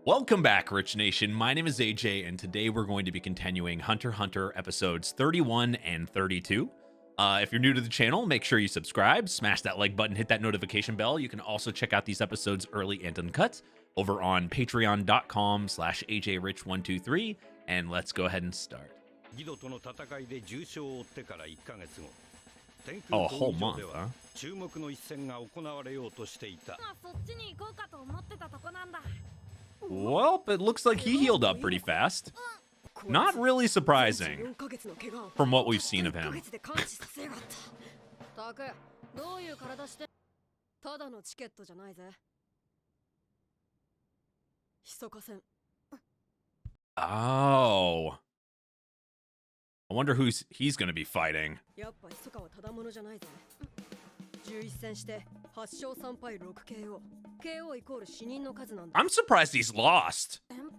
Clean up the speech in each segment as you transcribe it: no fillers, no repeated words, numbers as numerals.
Welcome back, Rich Nation. My name is AJ, and today we're going to be continuing Hunter x Hunter episodes 31 and 32. If you're new to the channel, make sure you subscribe, smash that like button, hit that notification bell. You can also check out these episodes early and uncut over on patreon.com/AJRich123. And let's go ahead and start. Oh, a whole month, huh? Well, it looks like he healed up pretty fast. Not really surprising from what we've seen of him. Oh. I wonder who he's going to be fighting. I'm surprised he's lost. I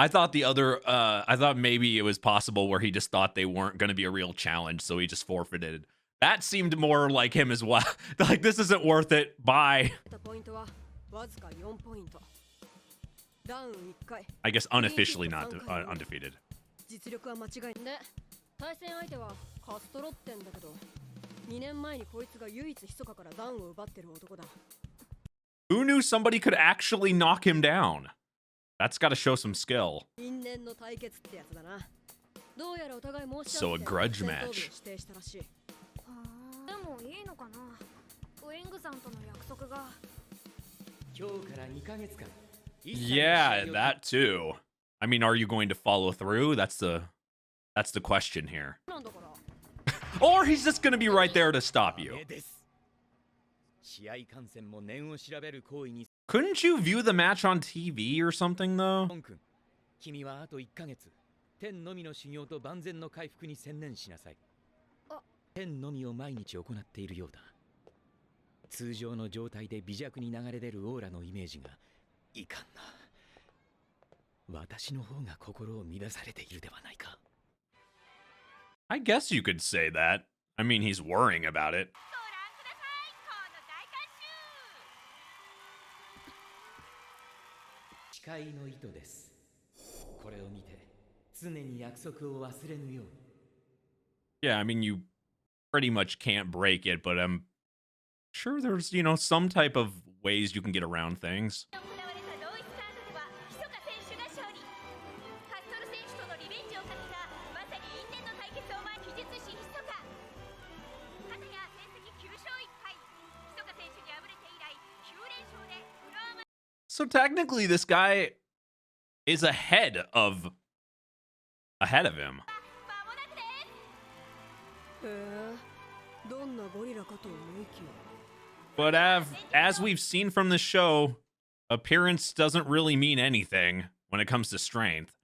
thought I thought maybe it was possible where he just thought they weren't going to be a real challenge, so he just forfeited. That seemed more like him as well. Like, this isn't worth it. Bye. I guess unofficially not undefeated. Who knew somebody could actually knock him down? That's got to show some skill. So a grudge match. Yeah, that too. I mean, are you going to follow through? That's the question here. Or he's just going to be right there to stop you. Couldn't you view the match on TV or something, though? I guess you could say that. I mean, he's worrying about it. Yeah, I mean, you pretty much can't break it, but I'm sure there's, some type of ways you can get around things. So technically, this guy is ahead of him. But as we've seen from the show, appearance doesn't really mean anything when it comes to strength.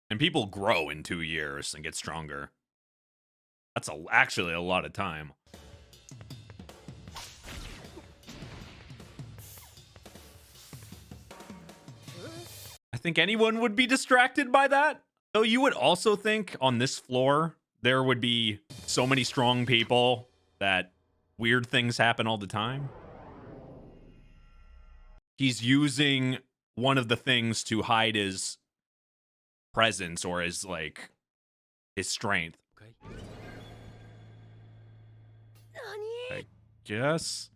And people grow in 2 years and get stronger. That's actually a lot of time. I think anyone would be distracted by that. Though you would also think on this floor, there would be so many strong people that weird things happen all the time. He's using one of the things to hide his presence or his strength. I guess.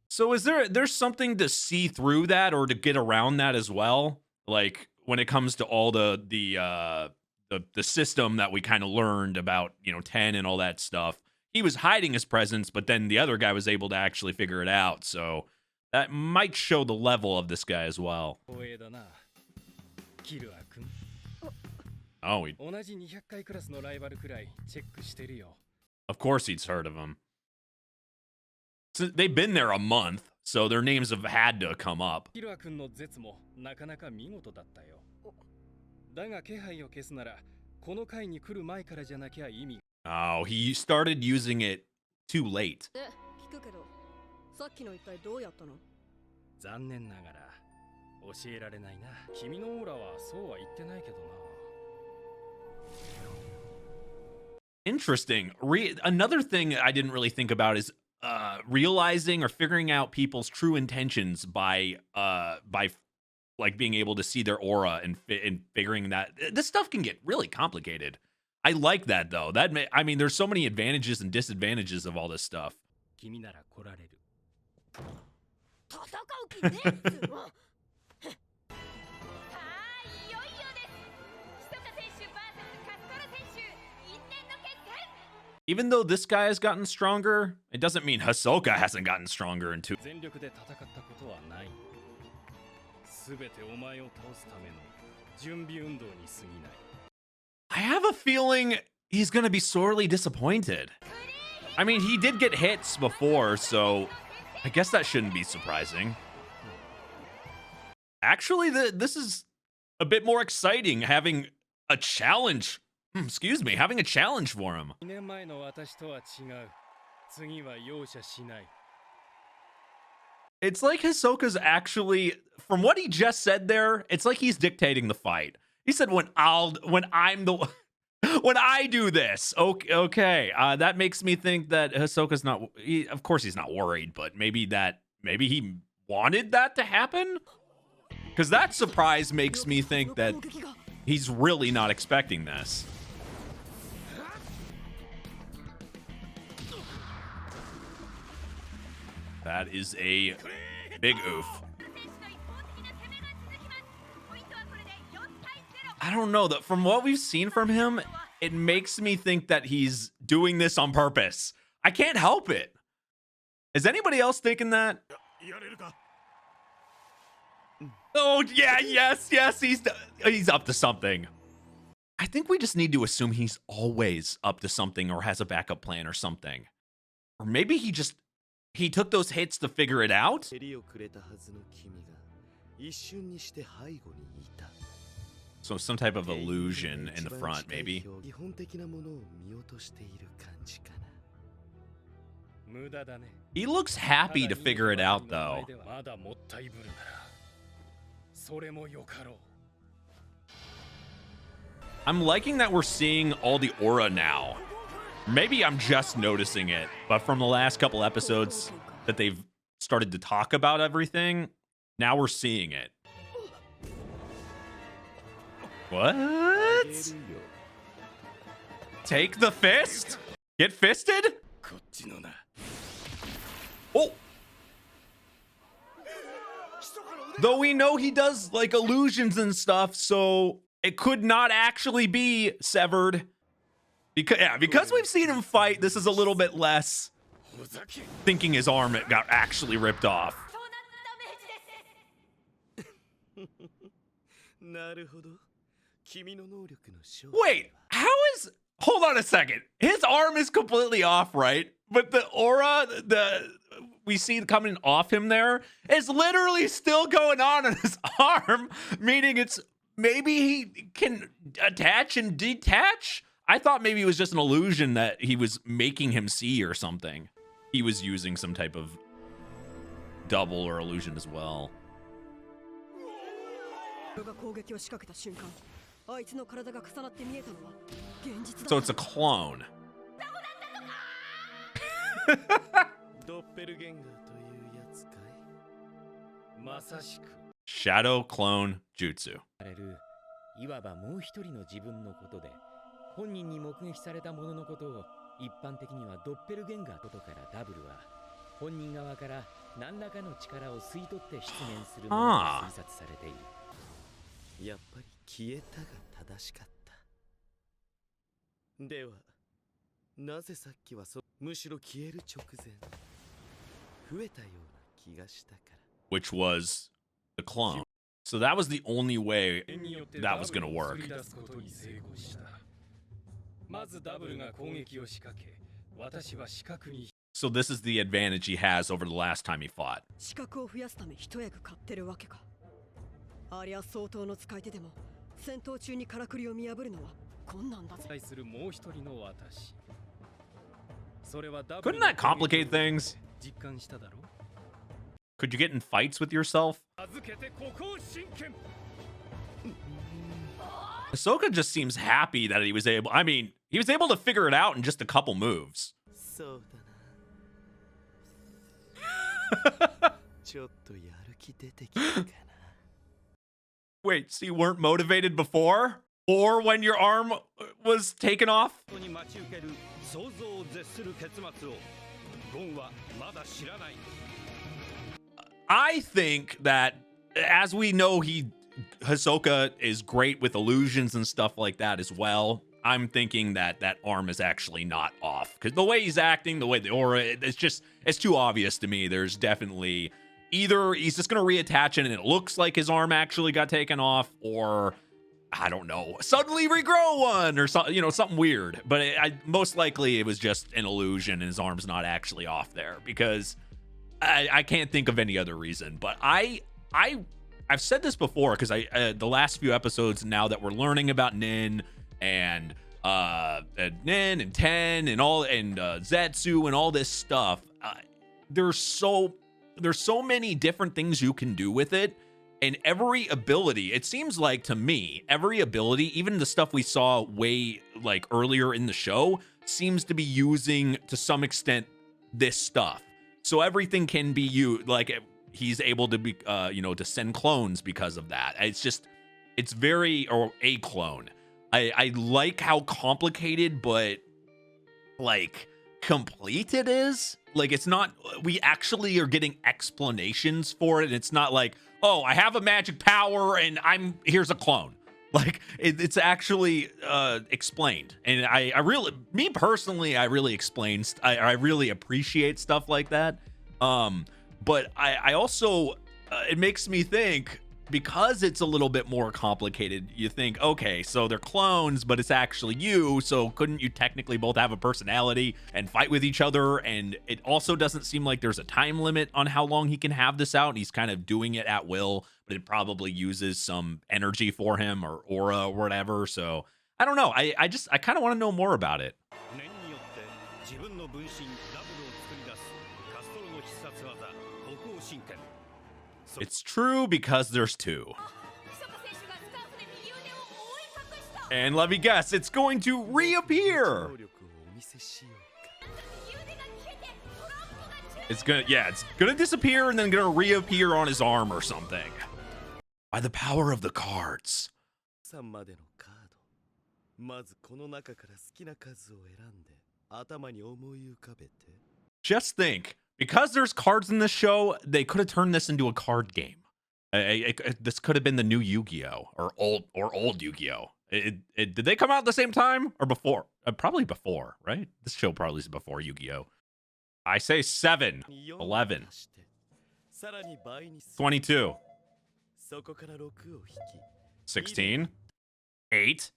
So is there's something to see through that or to get around that as well? Like when it comes to all the system that we kind of learned about, 10 and all that stuff. He was hiding his presence, but then the other guy was able to actually figure it out. So that might show the level of this guy as well. Oh, of course he's heard of him. So they've been there a month, so their names have had to come up. Oh, he started using it too late. 教えられないな。君のオーラはそうは言ってないけどな。 Interesting. Another thing I didn't really think about is realizing or figuring out people's true intentions by like being able to see their aura and figuring that this stuff can get really complicated. I like that though. I mean, there's so many advantages and disadvantages of all this stuff. 君なら来られる。戦う気ねえっつうの。さあいよいよです。ひそか選手 vs カストロ選手因縁の決戦。 Even though this guy has gotten stronger, it doesn't mean Hisoka hasn't gotten stronger in 2. 全力で戦ったことはない。すべてお前を倒すための準備運動に過ぎない。 I have a feeling he's going to be sorely disappointed. I mean, he did get hits before, so I guess that shouldn't be surprising. Actually, this is a bit more exciting, having a challenge. Excuse me, having a challenge for him. 2年前の私とは違う。次は容赦しない。 It's like Hisoka's actually, from what he just said there, it's like he's dictating the fight. He said, when I do this, okay. That makes me think that Hisoka's not, of course he's not worried, but maybe he wanted that to happen? Because that surprise makes me think that he's really not expecting this. That is a big oof. I don't know, that from what we've seen from him, it makes me think that he's doing this on purpose. I can't help it. Is anybody else thinking that? Oh, yeah, yes, he's up to something. I think we just need to assume he's always up to something or has a backup plan or something. Or maybe he took those hits to figure it out? So some type of illusion in the front, maybe. He looks happy to figure it out, though. I'm liking that we're seeing all the aura now. Maybe I'm just noticing it, but from the last couple episodes that they've started to talk about everything, now we're seeing it. What? Take the fist? Get fisted? Oh! Though we know he does like illusions and stuff, so it could not actually be severed. Because we've seen him fight, this is a little bit less thinking his arm got actually ripped off. Wait, how is... Hold on a second. His arm is completely off, right? But the aura we see coming off him there is literally still going on his arm, meaning it's maybe he can attach and detach? I thought maybe it was just an illusion that he was making him see or something. He was using some type of double or illusion as well. So it's a clone. Shadow clone jutsu. いわばもう一人の自分のことで、本人に目撃されたもののことを一般的にはドッペルゲンガーことからダブルは本人側から何らかの力を吸い取って出現するものと推察されている。やっぱり消えたが正しかった。では、なぜさっきはむしろ消える直前増えたような気がしたから。Which was the clone. So that was the only way that was going to work. So this is the advantage he has over the last time he fought. Couldn't that complicate things? Could you get in fights with yourself? 預けてここを真剣 Ahsoka just seems happy that he was able. I mean, he was able to figure it out in just a couple moves. そうだなちょっとやる気出てきたかな Wait, so you weren't motivated before? Or when your arm was taken off? ここに待ち受ける想像を絶する結末をゴンはまだ知らない I think that, as we know, Hisoka is great with illusions and stuff like that as well. I'm thinking that that arm is actually not off because the way he's acting, the way the aura, it's too obvious to me. There's definitely either he's just going to reattach it and it looks like his arm actually got taken off, or I don't know, suddenly regrow one or something, something weird. But most likely it was just an illusion and his arm's not actually off there because I can't think of any other reason. But I've said this before because the last few episodes now that we're learning about Nin and Nin and Ten and all and Zetsu and all this stuff, there's so many different things you can do with it, and every ability, it seems like to me, every ability, even the stuff we saw way like earlier in the show, seems to be using to some extent this stuff. So everything can be used, like he's able to be to send clones because of that. It's very, or a clone. I like how complicated but like complete it is. Like it's not, we actually are getting explanations for it. It's not like, oh, I have a magic power and here's a clone. Like it's actually explained. And I really, me personally, I really appreciate stuff like that. But I also, it makes me think, because it's a little bit more complicated, you think, okay, so they're clones, but it's actually you, so couldn't you technically both have a personality and fight with each other? And it also doesn't seem like there's a time limit on how long he can have this out. He's kind of doing it at will, but it probably uses some energy for him or aura or whatever. So I don't know. I kind of want to know more about it. 念によって自分の分身ダブルを作り出すカストロの必殺技歩行神拳 It's true because there's two. ヒソカ選手がスカーフで右腕を覆い隠した And let me guess, it's going to reappear. 能力をお見せしようか 右腕が消えてトランプが中 It's gonna disappear and then gonna reappear on his arm or something. By the power of the cards. 3までのカードまずこの中から好きな数を選んで頭に思い浮かべて Just think, because there's cards in this show, they could have turned this into a card game. This could have been the new Yu-Gi-Oh! or old Yu-Gi-Oh! Did they come out at the same time or before? Probably before, right? This show probably is before Yu-Gi-Oh! I say 7, 11, さらに倍にする 22, そこから6を引き 16, 8.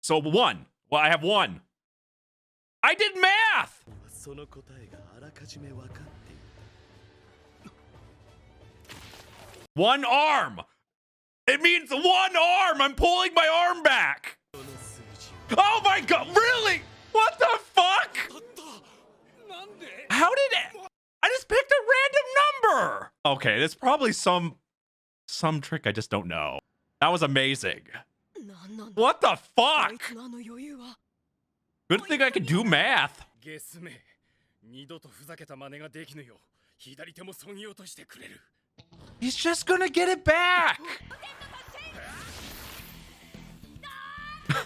So 1. Well, I have 1. I did math! その答えがあらかじめ分かってい 1 arm! It means 1 arm! I'm pulling my arm back! たこの数字 Oh my god, really? What the fuck? なんで How did it? I just picked a random number! Okay, that's probably some trick I just don't know. That was amazing. なんなんだ What the あ fuck? いつのあの余裕は Good thing I can do math. ゲスめ二度とふざけた真似ができぬよう左手もそぎ落としてくれる He's just gonna get it back! なんと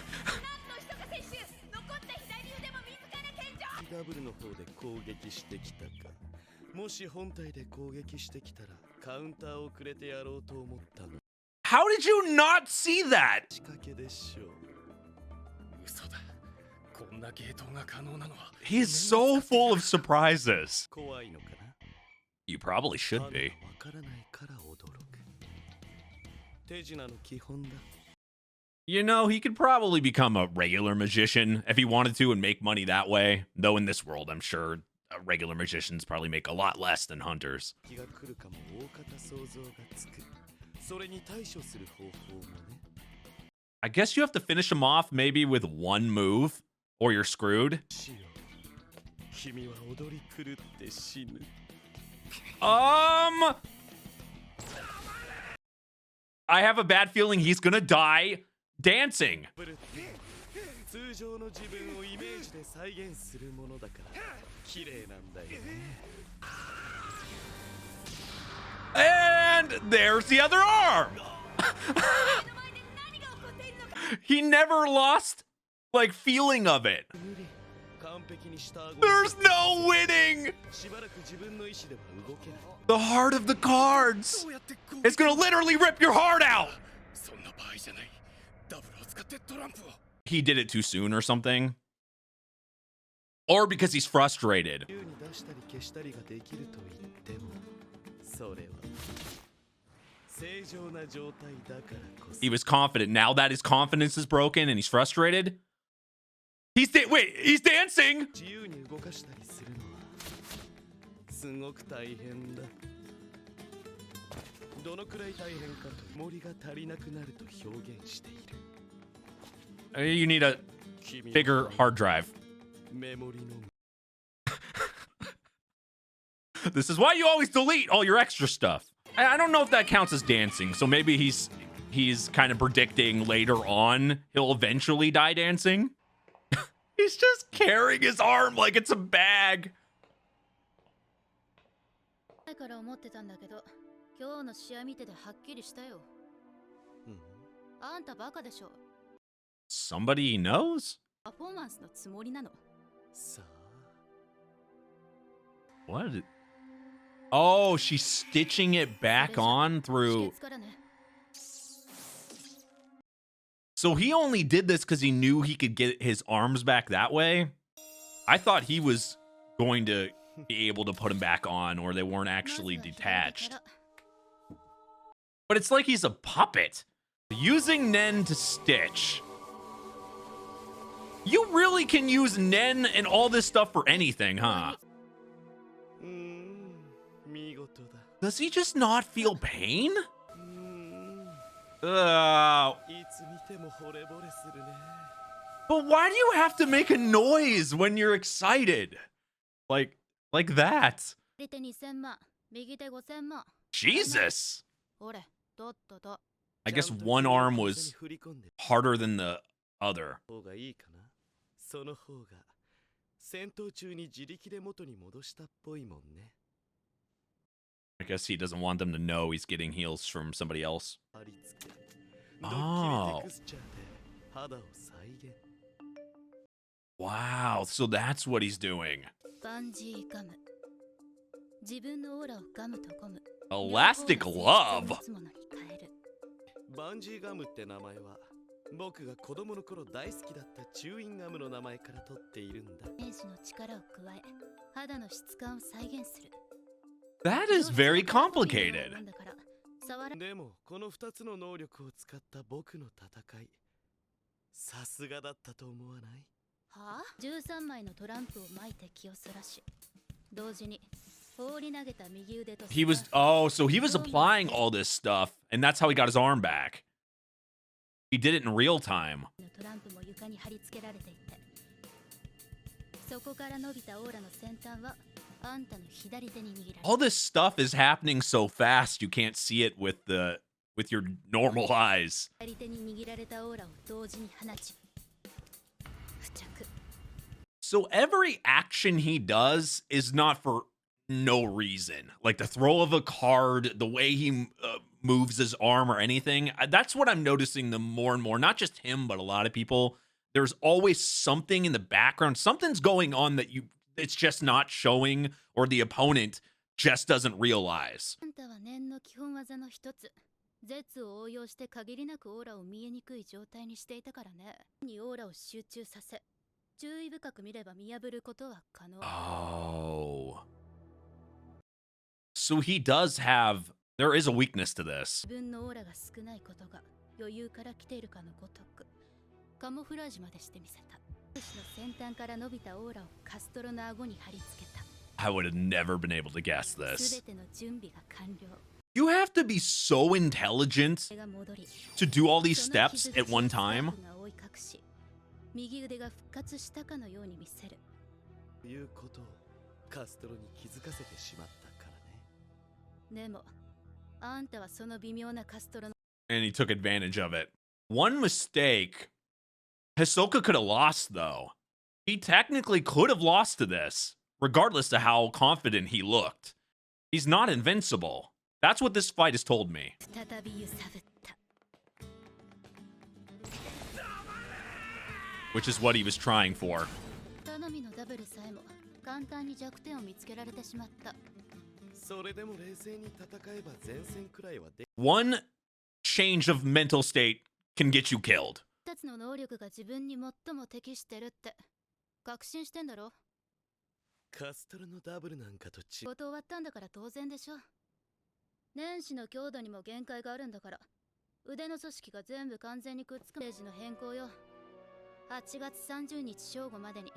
ヒソカ選手残った左腕も自ら献上ダブルの方で攻撃してきたかもし本体で攻撃してきたらカウンターをくれてやろうと思ったの How did you not see that? 仕掛けでしょう嘘だこんなゲートが可能なのは He's so full of surprises. 怖いのかな You probably should わ be. からないから驚く手品の基本だ You know, he could probably become a regular magician if he wanted to and make money that way. Though in this world, I'm sure regular magicians probably make a lot less than hunters. 気が来るかも大方想像がつくそれに対処する方法もね I guess you have to finish him off maybe with 1 move, or you're screwed. しよう君は踊り狂って死ぬ I have a bad feeling he's gonna die dancing. ブルって通常の自分をイメージで再現するものだから綺麗なんだよね。 And there's the other arm. 目の前で何が起こっているのか He never lost like feeling of it. 無理完璧にした顎 There's no winning. しばらく自分の意志では動けない The heart of the cards. どうやって攻 It's gonna literally rip your heart out. そんな場合じゃない。ダブルを使ってトランプを。 He did it too soon or something. Or because he's frustrated. 自由に出したり消したりができると言ってもそれは正常な状態だからこそ He was confident. Now that his confidence is broken and he's frustrated. Wait, he's dancing. 自由に動かしたりするのはすごく大変だどのくらい大変かと森が足りなくなると表現している You need a 君の bigger hard drive. メモリの This is why you always delete all your extra stuff. I don't know if that counts as dancing. So maybe he's kind of predicting later on he'll eventually die dancing. He's just carrying his arm like it's a bag. だから思ってたんだけど今日の試合見ててはっきりしたよあんたバカでしょ Somebody he knows? パフォーマンスのつもりなのさあ What? Oh, she's stitching it back on 秘 through. 訣からね So he only did this because he knew he could get his arms back that way. I thought he was going to be able to put him back on or they weren't actually まずは左手 detached. から But it's like he's a puppet. Using Nen to stitch. You really can use Nen and all this stuff for anything, huh? 見事だ Does he just not feel pain? い Uh, つ見ても惚れ惚れするね but why do you have to make a noise when you're excited? Like that. 左手2000万右手5000万 Jesus. ほれとっとと I guess ちゃんと one 君の arm 口 was に振り込んで harder than the other. 方がいいかなその方が戦闘中に自力で元に戻したっぽいもんね I guess he doesn't want them to know he's getting heals from somebody else. 貼り付け Oh. ドッキリテクスチャーで肌を再現 Wow, so that's what he's doing. バンジーガム自分のオーラをガムとゴム Elastic 両方の glove. 性質を持つものに変えるバンジーガムって名前は僕が子供の頃大好きだったチューインガムの名前から取っているんだ天使の力を加え肌の質感を再現する That is very complicated. だから触らでもこの2つの能力を使った僕の戦いさすがだったと思わないはあ13枚のトランプを巻いて気をそらし同時に放り投げた右腕と He was so he was applying all this stuff and that's how he got his arm back. He did it in real time. トランプも床に貼り付けられていてそこから伸びたオーラの先端はあんたの左手に握られ All this stuff is happening so fast you can't see it with your normal eyes. 左手に握られたオーラを同時に放ち付着 So every action he does is not for no reason. Like the throw of a card, the way he moves his arm or anything. That's what I'm noticing the more and more. Not just him, but a lot of people. There's always something in the background. Something's going on that it's just not showing or the opponent just doesn't realize. あんたは念の基本技の一つ絶を応用して限りなくオーラを見えにくい状態にしていたからねにオーラを集中させ注意深く見れば見破ることは可能 Oh. So he does have, there is a weakness to this. 自分のオーラが少ないことが余裕から来ているかのごとくカモフラージュまでしてみせた武士の先端から伸びたオーラをカストロの顎に貼り付けた I would have never been able to guess す this. べての準備が完了 You have to be so intelligent 手が戻り to do all these その steps 傷 at one 口をスタッ time. フが覆い隠し右腕が復活したかのように見せるということをカストロに気づかせてしまったからねでもあんたはその微妙なカストロの and he took advantage of it. One mistake, Hisoka could have lost, though. He technically could have lost to this, regardless of how confident he looked. He's not invincible. That's what this fight has told me. 再び揺さぶった Which is what he was trying for. 頼みのダブルさえも簡単に弱点を見つけられてしまった。それでも冷静に戦えば前線くらいはで One change of mental state can get you killed. 二つの能力が自分に最も適してるって確信してんだろ。カストロのダブルなんかと違う。こと終わったんだから当然でしょ。年始の強度にも限界があるんだから、腕の組織が全部完全にくっつくページの変更よ。8月30日正午までに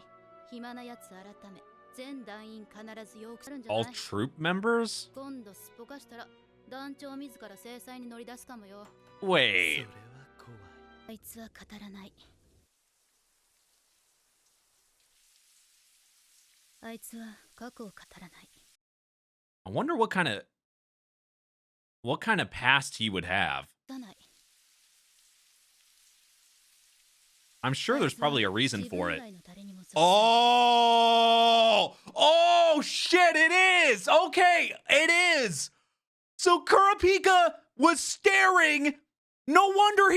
暇なやつ改め全団員必ずよくするんじゃない？ All troop members? 今度すっぽかしたら団長自ら制裁に乗り出すかもよ。 Wait. それは怖い。あいつは語らない。あいつは過去を語らない。 I wonder what kind of past he would have. だない。 I'm sure there's probably a reason for it. 自分以外の誰にもさ Oh shit, it is. Okay, it is. So Kurapika was staring. No wonder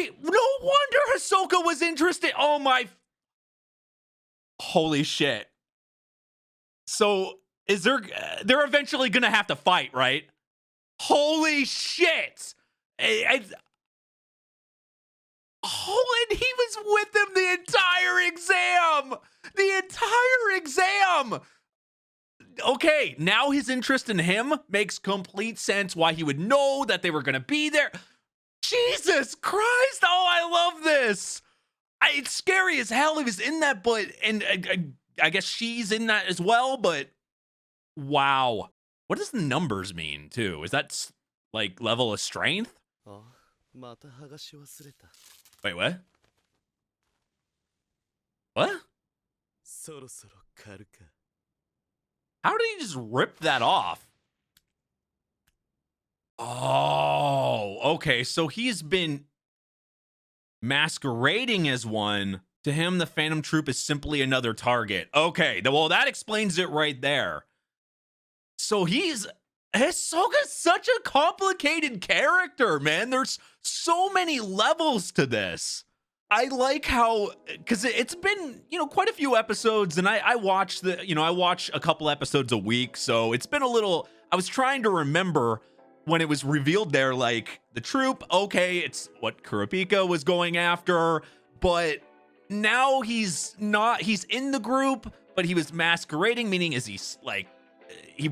Hisoka was interested. Oh my. Holy shit. So is they're eventually going to have to fight, right? Holy shit. Oh, and he was with them the entire exam. The entire exam. Okay, now his interest in him makes complete sense why he would know that they were going to be there. Jesus Christ. Oh, I love this. It's scary as hell he was in that, but, and I guess she's in that as well, but wow. What does the numbers mean, too? Is that like level of strength? あ、また剥がし忘れた。 Wait, what? What? そろそろ狩るか。 How did he just rip that off? Oh, okay. So he's been masquerading as one. To him, the Phantom Troop is simply another target. Okay, well, that explains it right there. So Hisoka's such a complicated character, man. There's so many levels to this. I like how, because it's been, quite a few episodes, and I watch I watch a couple episodes a week, so it's been a little, I was trying to remember when it was revealed there, like, the troop, okay, it's what Kurapika was going after, but now he's in the group, but he was masquerading, meaning is he's like, he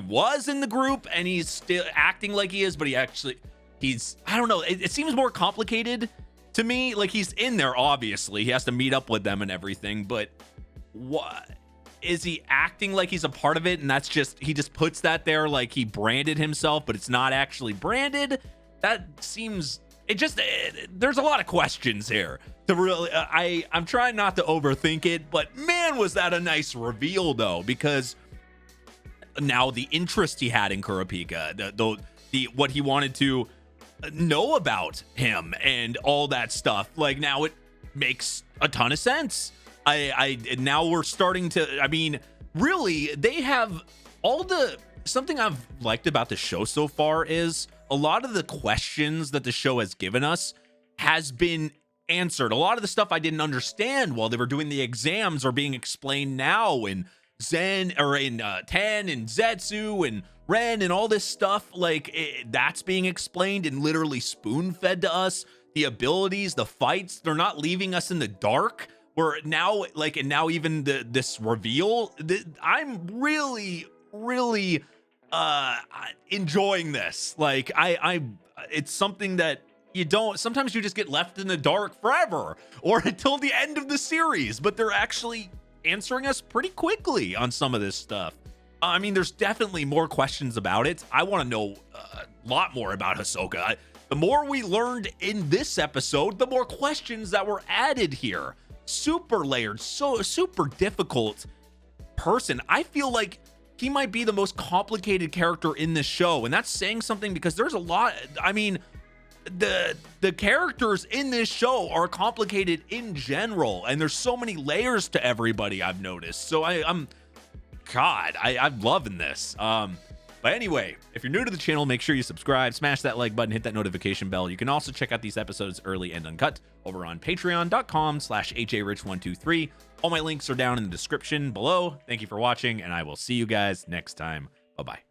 was in the group and he's still acting like he is, but he's I don't know, it seems more complicated to me. Like, he's in there, obviously he has to meet up with them and everything, but what is he acting like he's a part of it, and that's just, he just puts that there like he branded himself, but it's not actually branded? That seems, there's a lot of questions here to really, I'm trying not to overthink it, but man, was that a nice reveal though, because now the interest he had in Kurapika, the what he wanted to know about him and all that stuff, like, now it makes a ton of sense. Now we're starting to, I mean, really, they have something I've liked about the show so far is a lot of the questions that the show has given us has been answered. A lot of the stuff I didn't understand while they were doing the exams are being explained now in Zen, or in Ten and Zetsu and Ren and all this stuff, like, that's being explained and literally spoon-fed to us. The abilities, the fights, they're not leaving us in the dark. We're now, like, and now even this reveal, I'm really enjoying this. Like, it's something that sometimes you just get left in the dark forever or until the end of the series, but they're actually answering us pretty quickly on some of this stuff. I mean, there's definitely more questions about it. I want to know a lot more about Hisoka. The more we learned in this episode, the more questions that were added here. Super layered, so super difficult person. I feel like he might be the most complicated character in this show, and that's saying something because there's a lot. I mean, the characters in this show are complicated in general, and there's so many layers to everybody I've noticed. So I'm loving this. But anyway, if you're new to the channel, make sure you subscribe, smash that like button, hit that notification bell. You can also check out these episodes early and uncut over on patreon.com/ajrich123. All my links are down in the description below. Thank you for watching, and I will see you guys next time. Bye-bye.